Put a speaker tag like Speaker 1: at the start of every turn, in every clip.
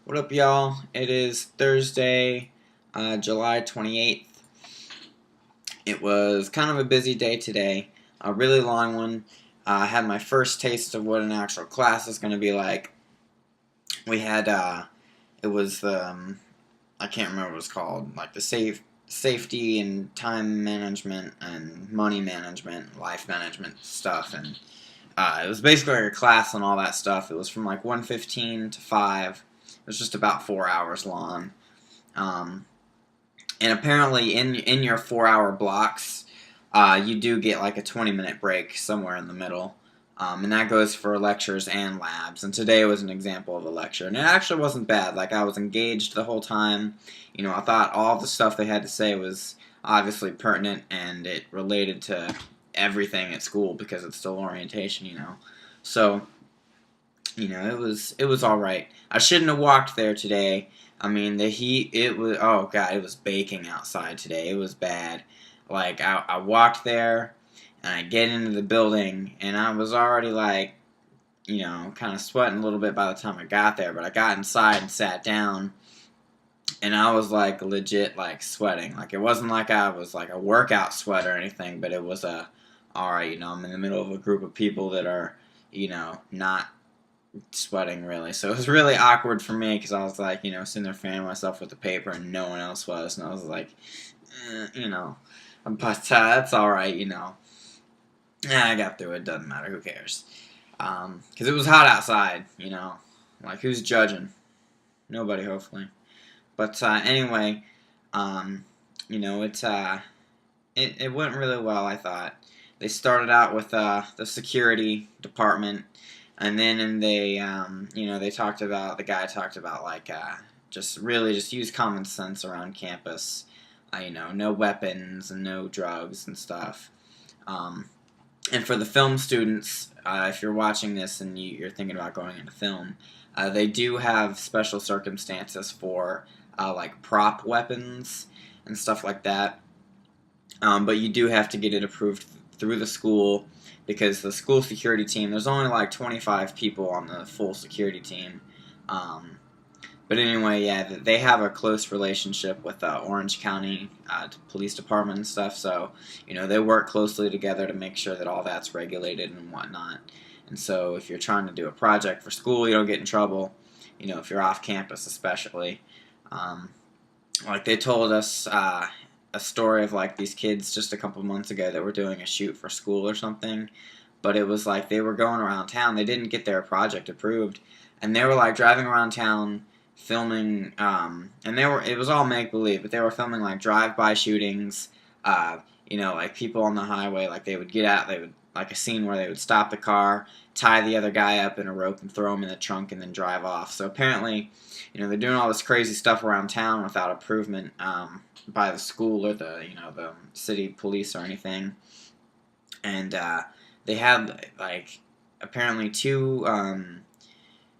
Speaker 1: What up, y'all? It is Thursday, July 28th. It was kind of a busy day today, a really long one. I had my first taste of what an actual class is going to be like. We had, it was I can't remember what it was called, like the safety and time management and money management, life management stuff, and it was basically like a class on all that stuff. It was from like 1:15 to 5. It was just about 4 hours long. Um, and apparently, in your 4 hour blocks, you do get like a 20-minute break somewhere in the middle. And that goes for lectures and labs. And today was an example of a lecture. And it actually wasn't bad. Like, I was engaged the whole time. I thought all the stuff they had to say was obviously pertinent and it related to everything at school because it's still orientation. So, it was all right. I shouldn't have walked there today. I mean, the heat, it was, oh God, it was baking outside today. It was bad. Like, I walked there, and I get into the building, and I was already, like, kind of sweating a little bit by the time I got there, but I got inside and sat down, and I was, like, legit, like, sweating. Like, it wasn't like I was, like, a workout sweat or anything, but it was alright, I'm in the middle of a group of people that are, not sweating really. So it was really awkward for me because I was like, sitting there fanning myself with the paper and no one else was. And I was like, but that's all right, I got through it. Doesn't matter. Who cares? Because it was hot outside, Like, who's judging? Nobody, hopefully. But anyway, um, it went really well, I thought. They started out with the security department, and then they talked about, the guy talked about, like, just really just use common sense around campus. No weapons and no drugs and stuff. Um, and for the film students, if you're watching this and you're thinking about going into film, they do have special circumstances for like prop weapons and stuff like that. But you do have to get it approved through the school because the school security team, there's only like 25 people on the full security team. Um, but anyway, yeah, they have a close relationship with Orange County Police Department and stuff, so, they work closely together to make sure that all that's regulated and whatnot. And so if you're trying to do a project for school, you don't get in trouble, if you're off campus especially. Um, like, they told us a story of, like, these kids just a couple months ago that were doing a shoot for school or something, but it was like they were going around town. They didn't get their project approved, and they were, like, driving around town filming, and it was all make-believe, but they were filming, like, drive-by shootings, like, people on the highway, like, they would get out, they would, like, a scene where they would stop the car, tie the other guy up in a rope and throw him in the trunk and then drive off. So apparently, they're doing all this crazy stuff around town without approval by the school or the city police or anything. And they had, like, apparently two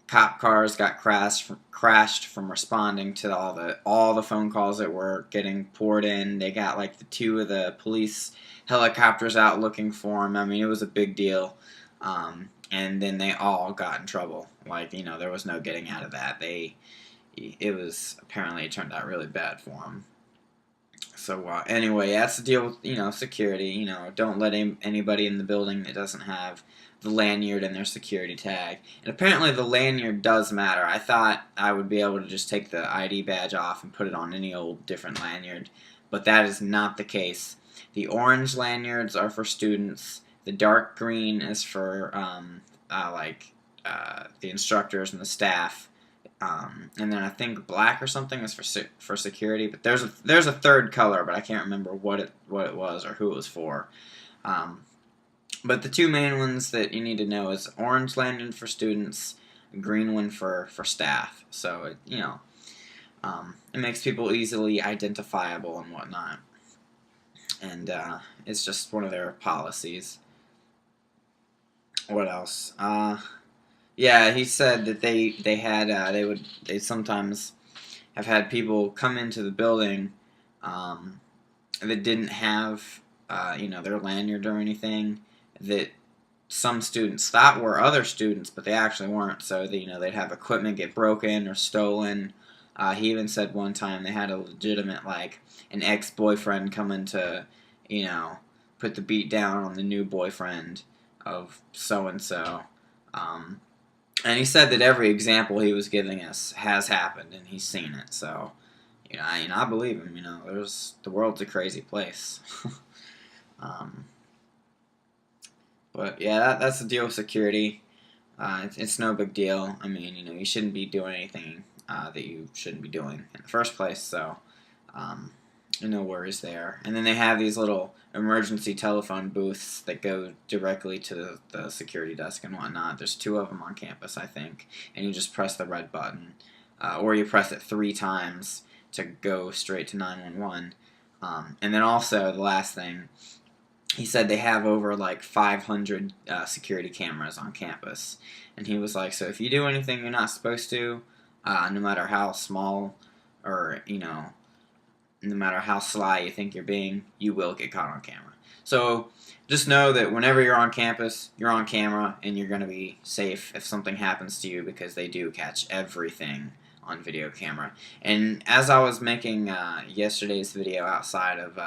Speaker 1: cop cars got crashed from responding to all the phone calls that were getting poured in. They got, like, the two of the police helicopters out looking for them. I mean, it was a big deal. And then they all got in trouble. Like, there was no getting out of that. It turned out really bad for them. So anyway, that's the deal with security. Don't let anybody in the building that doesn't have the lanyard and their security tag. And apparently the lanyard does matter. I thought I would be able to just take the ID badge off and put it on any old different lanyard, but that is not the case. The orange lanyards are for students. The dark green is for the instructors and the staff. And then I think black or something is for security. But there's a third color, but I can't remember what it was or who it was for. But the two main ones that you need to know is orange lanyard for students, green one for staff. So it makes people easily identifiable and whatnot. And it's just one of their policies. What else? Yeah, he said that they sometimes have had people come into the building that didn't have their lanyard or anything, that some students thought were other students, but they actually weren't. So they'd have equipment get broken or stolen. He even said one time they had a legitimate, like, an ex-boyfriend coming to, put the beat down on the new boyfriend of so and so. And he said that every example he was giving us has happened, and he's seen it. So, I believe him. The world's a crazy place. But yeah, that's the deal with security. It's no big deal. I mean, you shouldn't be doing anything that you shouldn't be doing in the first place. So, no worries there. And then they have these little emergency telephone booths that go directly to the security desk and whatnot. There's 2 of them on campus, I think, and you just press the red button, or you press it 3 times to go straight to 911. And then also, the last thing, he said they have over like 500 security cameras on campus. And he was like, so if you do anything you're not supposed to, no matter how small or, no matter how sly you think you're being, you will get caught on camera. So just know that whenever you're on campus, you're on camera, and you're going to be safe if something happens to you, because they do catch everything on video camera. And as I was making yesterday's video outside of,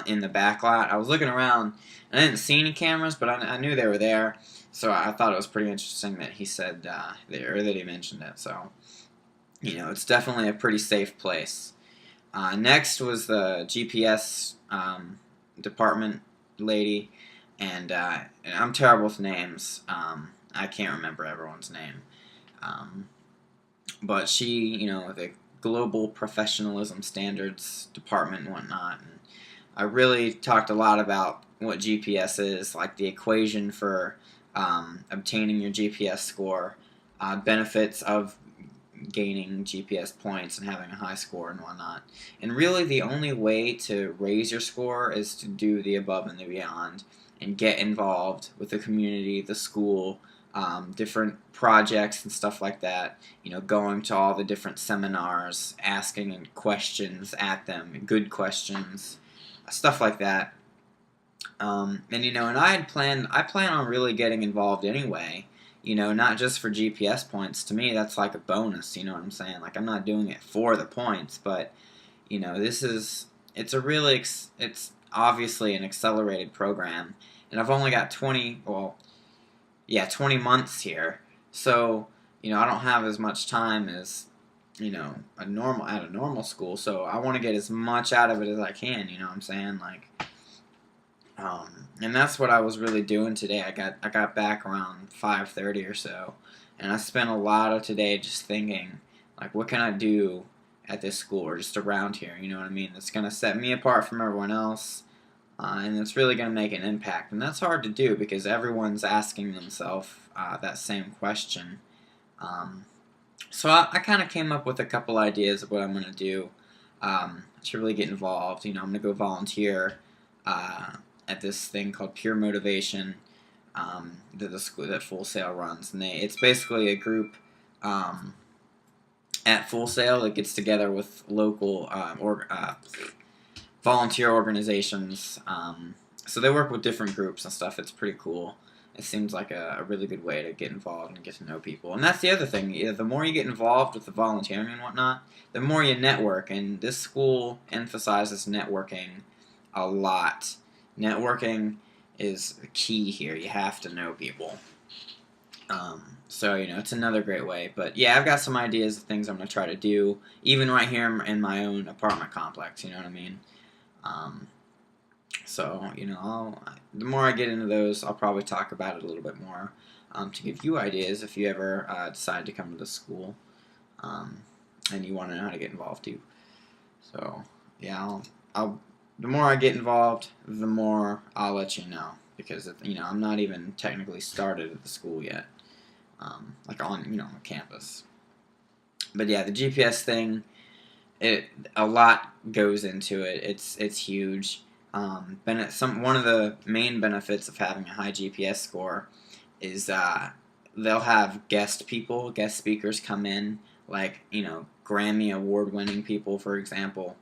Speaker 1: in the back lot, I was looking around, and I didn't see any cameras, but I knew they were there, so I thought it was pretty interesting that he said, that he mentioned it. So, it's definitely a pretty safe place. Next was the GPS department lady, and I'm terrible with names. I can't remember everyone's name. But she, the Global Professionalism Standards Department and whatnot. And I really talked a lot about what GPS is, like the equation for obtaining your GPS score, benefits of gaining GPS points and having a high score and whatnot. And really the only way to raise your score is to do the above and the beyond and get involved with the community, the school, different projects and stuff like that, going to all the different seminars, asking questions at them, good questions, stuff like that. And I plan on really getting involved anyway, not just for GPS points. To me, that's like a bonus, you know what I'm saying? Like, I'm not doing it for the points, but, it's obviously an accelerated program, and I've only got 20 months here, so, I don't have as much time as, at a normal school, so I want to get as much out of it as I can, you know what I'm saying? Like, and that's what I was really doing today. I got back around 5:30 or so, and I spent a lot of today just thinking, like, what can I do at this school or just around here, you know what I mean? That's going to set me apart from everyone else, and it's really going to make an impact. And that's hard to do because everyone's asking themselves that same question. So I kind of came up with a couple ideas of what I'm going to do to really get involved. I'm going to go volunteer at this thing called Pure Motivation that the school that Full Sail runs, and it's basically a group at Full Sail that gets together with local volunteer organizations. So they work with different groups and stuff. It's pretty cool. It seems like a really good way to get involved and get to know people. And that's the other thing. The more you get involved with the volunteering and whatnot, the more you network. And this school emphasizes networking a lot. Networking is key here. You have to know people. So, it's another great way. But, yeah, I've got some ideas of things I'm going to try to do, even right here in my own apartment complex, you know what I mean? So, the more I get into those, I'll probably talk about it a little bit more to give you ideas if you ever decide to come to the school and you want to know how to get involved too. So, yeah, the more I get involved, the more I'll let you know, because I'm not even technically started at the school yet, like on campus. But yeah, the GPS thing, a lot goes into it. It's huge. One of the main benefits of having a high GPS score is they'll have guest speakers come in, like Grammy award-winning people, for example.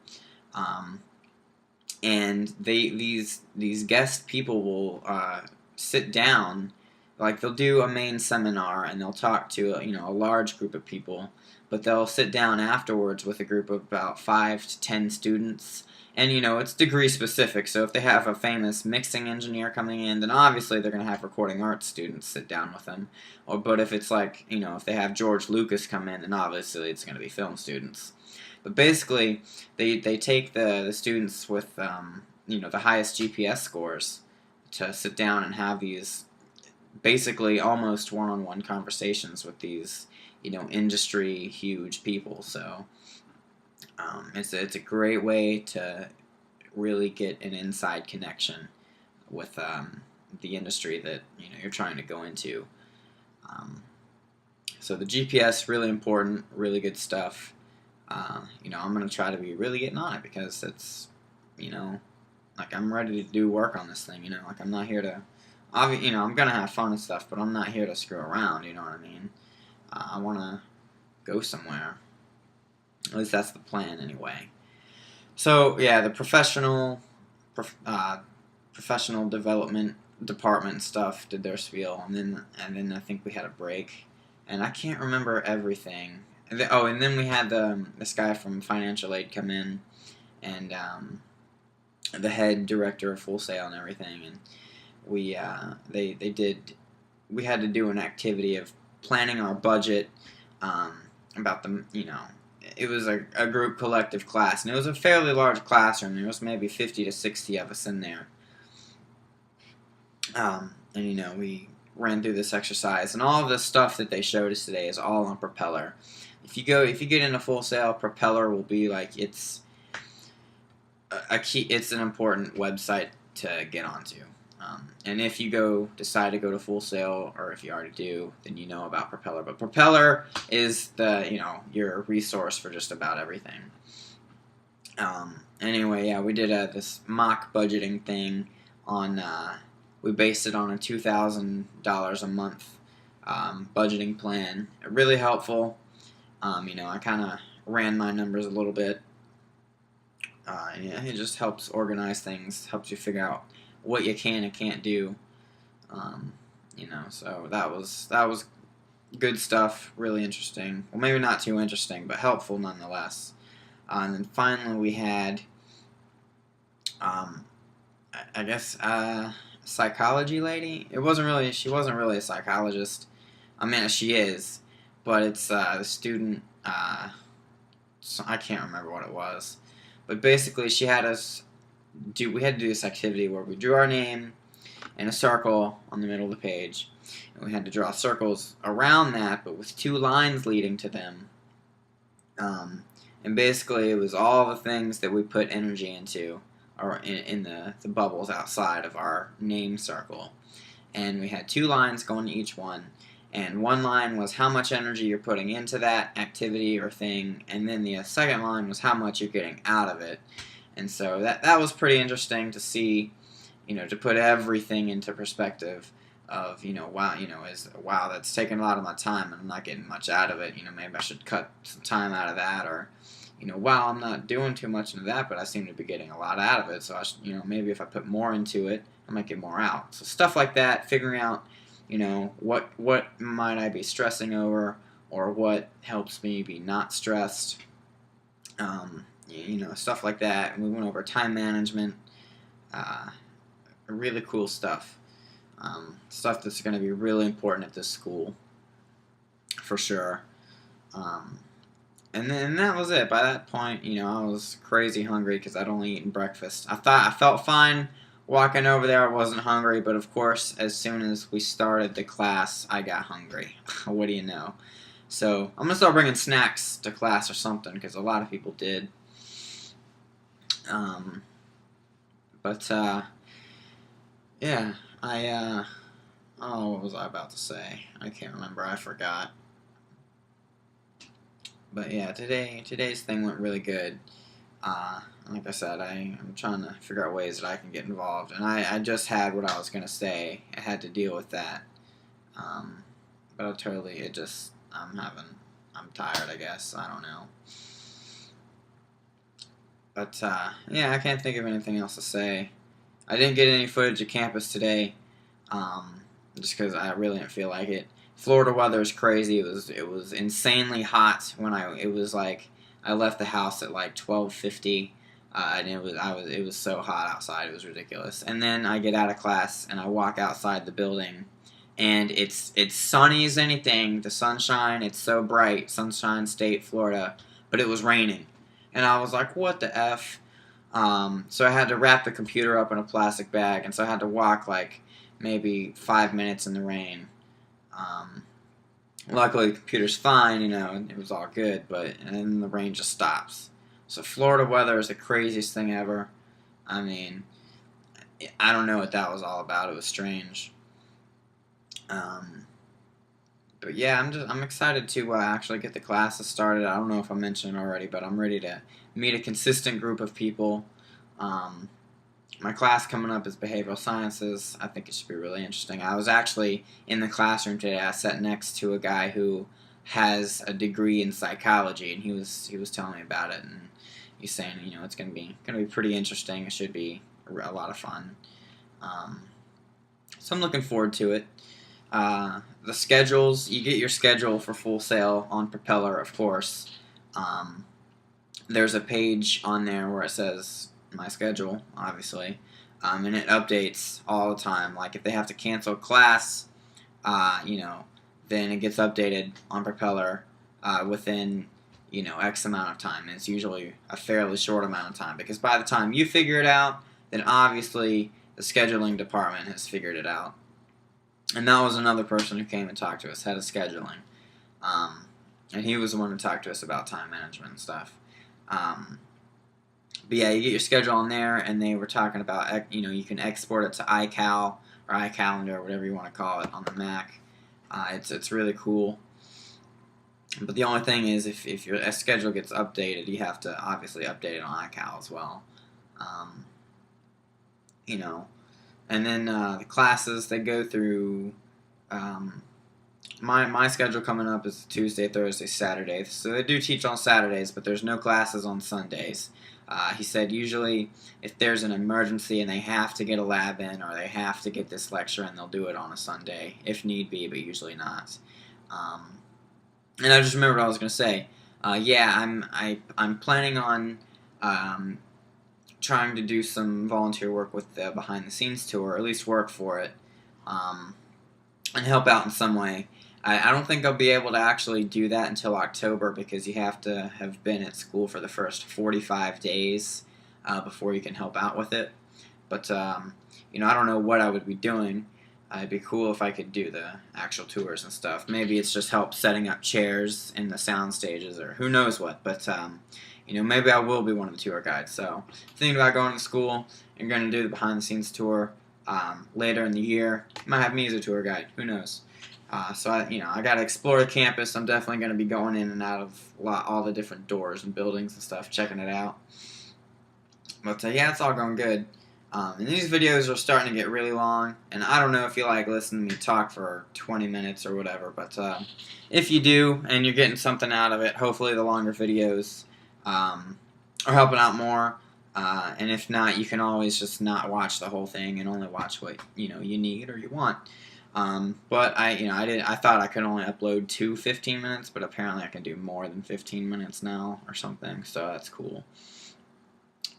Speaker 1: And these guest people will sit down like they'll do a main seminar and they'll talk to a large group of people, but they'll sit down afterwards with a group of about 5 to 10 students. And it's degree specific, so if they have a famous mixing engineer coming in, then obviously they're going to have recording arts students sit down with them. But if it's like, if they have George Lucas come in, then obviously it's going to be film students. But basically, they take the students with the highest GPS scores to sit down and have these basically almost one-on-one conversations with these industry huge people. So it's a great way to really get an inside connection with the industry that you're trying to go into. So the GPS really important, really good stuff. I'm gonna try to be really getting on it because it's like I'm ready to do work on this thing. Like I'm not here to, I'm gonna have fun and stuff, but I'm not here to screw around. You know what I mean? I want to go somewhere. At least that's the plan, anyway. So yeah, the professional development department stuff did their spiel, and then I think we had a break, and I can't remember everything. And then we had this guy from financial aid come in, and the head director of Full Sail and everything, and we had to do an activity of planning our budget, about it was a group collective class, and it was a fairly large classroom. There was maybe 50 to 60 of us in there. And we ran through this exercise, and all of the stuff that they showed us today is all on Propeller. If you get into Full Sail, Propeller will be like it's an important website to get onto. And if you decide to go to Full Sail, or if you already do, then you know about Propeller. But Propeller is your resource for just about everything. Anyway, yeah, we did this mock budgeting thing on. We based it on a $2,000 a month budgeting plan. Really helpful. I kind of ran my numbers a little bit. It just helps organize things, helps you figure out what you can and can't do. So that was good stuff, really interesting. Well, maybe not too interesting, but helpful nonetheless. And then finally we had, I guess, a psychology lady. She wasn't really a psychologist. I mean, she is, but it's the student. So I can't remember what it was, but basically she had us we had to do this activity where we drew our name in a circle on the middle of the page, and we had to draw circles around that, but with 2 lines leading to them. And basically, it was all the things that we put energy into, or in the bubbles outside of our name circle. And we had 2 lines going to each one. And one line was how much energy you're putting into that activity or thing, and then the second line was how much you're getting out of it. And so that was pretty interesting to see, to put everything into perspective of, wow, that's taking a lot of my time and I'm not getting much out of it. Maybe I should cut some time out of that, or, wow, I'm not doing too much into that, but I seem to be getting a lot out of it. So maybe if I put more into it, I might get more out. So stuff like that, figuring out, what might I be stressing over, or what helps me be not stressed. Stuff like that. And we went over time management. Really cool stuff. Stuff that's going to be really important at this school, for sure. And then that was it. By that point, I was crazy hungry because I'd only eaten breakfast. I felt fine walking over there. I wasn't hungry, but of course, as soon as we started the class, I got hungry. What do you know? So I'm gonna start bringing snacks to class or something, because a lot of people did. Yeah, what was I about to say? I can't remember. I forgot. But yeah, today's thing went really good. Like I said, I'm trying to figure out ways that I can get involved, and I just had what I was gonna say. I had to deal with that. But I'm tired, I guess. I don't know. But yeah, I can't think of anything else to say. I didn't get any footage of campus today. just because I really didn't feel like it. Florida weather is crazy. It was insanely hot when it was like I left the house at like 12:50, and it was so hot outside. It was ridiculous. And then I get out of class and I walk outside the building, and it's sunny as anything. The sunshine, it's so bright, Sunshine State, Florida, but it was raining, and I was like, what the f? So I had to wrap the computer up in a plastic bag, and so I had to walk like maybe 5 minutes in the rain. Um, Luckily, the computer's fine, and it was all good, but and then the rain just stops. So Florida weather is the craziest thing ever. I mean, I don't know what that was all about. It was strange. Um, but yeah, I'm excited to actually get the classes started. I don't know if I mentioned it already, but I'm ready to meet a consistent group of people. Um, my class coming up is behavioral sciences. I think it should be really interesting. I was actually in the classroom today. I sat next to a guy who has a degree in psychology, and he was telling me about it, and he's saying, it's gonna be pretty interesting. It should be a lot of fun. Um, so I'm looking forward to it. The schedules, you get your schedule for Full Sail on Propeller, of course. Um, there's a page on there where it says my schedule, obviously, and it updates all the time. Like if they have to cancel class, then it gets updated on Propeller within X amount of time. And it's usually a fairly short amount of time, because by the time you figure it out, then obviously the scheduling department has figured it out. And that was another person who came and talked to us, head of scheduling, and he was the one who talked to us about time management and stuff. But yeah, you get your schedule on there, and they were talking about, you can export it to iCal or iCalendar, or whatever you want to call it, on the Mac. It's really cool. But the only thing is, if your schedule gets updated, you have to obviously update it on iCal as well. Um, and then the classes, they go through. My schedule coming up is Tuesday, Thursday, Saturday. So they do teach on Saturdays, but there's no classes on Sundays. He said usually if there's an emergency and they have to get a lab in, or they have to get this lecture in, they'll do it on a Sunday if need be, but usually not. And I just remembered what I was going to say. Yeah, I'm planning on trying to do some volunteer work with the Behind the Scenes tour, or at least work for it, and help out in some way. I don't think I'll be able to actually do that until October, because you have to have been at school for the first 45 days before you can help out with it. But, I don't know what I would be doing. It'd be cool if I could do the actual tours and stuff. Maybe it's just help setting up chairs in the sound stages, or who knows what. But, maybe I will be one of the tour guides. So, thinking about going to school and going to do the behind the scenes tour later in the year. Might have me as a tour guide. Who knows? So I got to explore the campus. I'm definitely going to be going in and out of all the different doors and buildings and stuff, checking it out. But yeah, it's all going good. And these videos are starting to get really long, and I don't know if you like listening to me talk for 20 minutes or whatever, but if you do and you're getting something out of it, hopefully the longer videos are helping out more. And if not, you can always just not watch the whole thing and only watch what you need or you want. But I thought I could only upload 15 minutes, but apparently I can do more than 15 minutes now or something, so that's cool.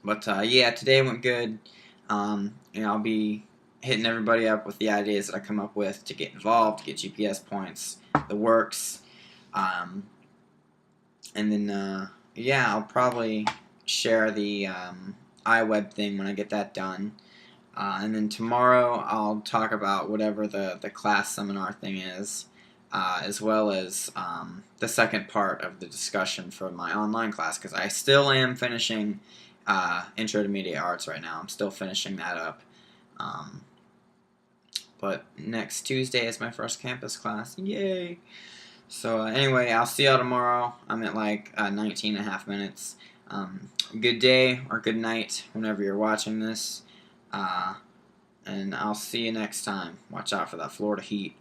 Speaker 1: But yeah, today went good. I'll be hitting everybody up with the ideas that I come up with to get involved, to get GPS points, the works, and then yeah, I'll probably share the iWeb thing when I get that done. And then tomorrow I'll talk about whatever the class seminar thing is, as well as the second part of the discussion for my online class, because I still am finishing Intro to Media Arts right now. I'm still finishing that up. But next Tuesday is my first campus class. Yay! So anyway, I'll see y'all tomorrow. I'm at like 19.5 minutes. Good day or good night whenever you're watching this. And I'll see you next time. Watch out for that Florida heat.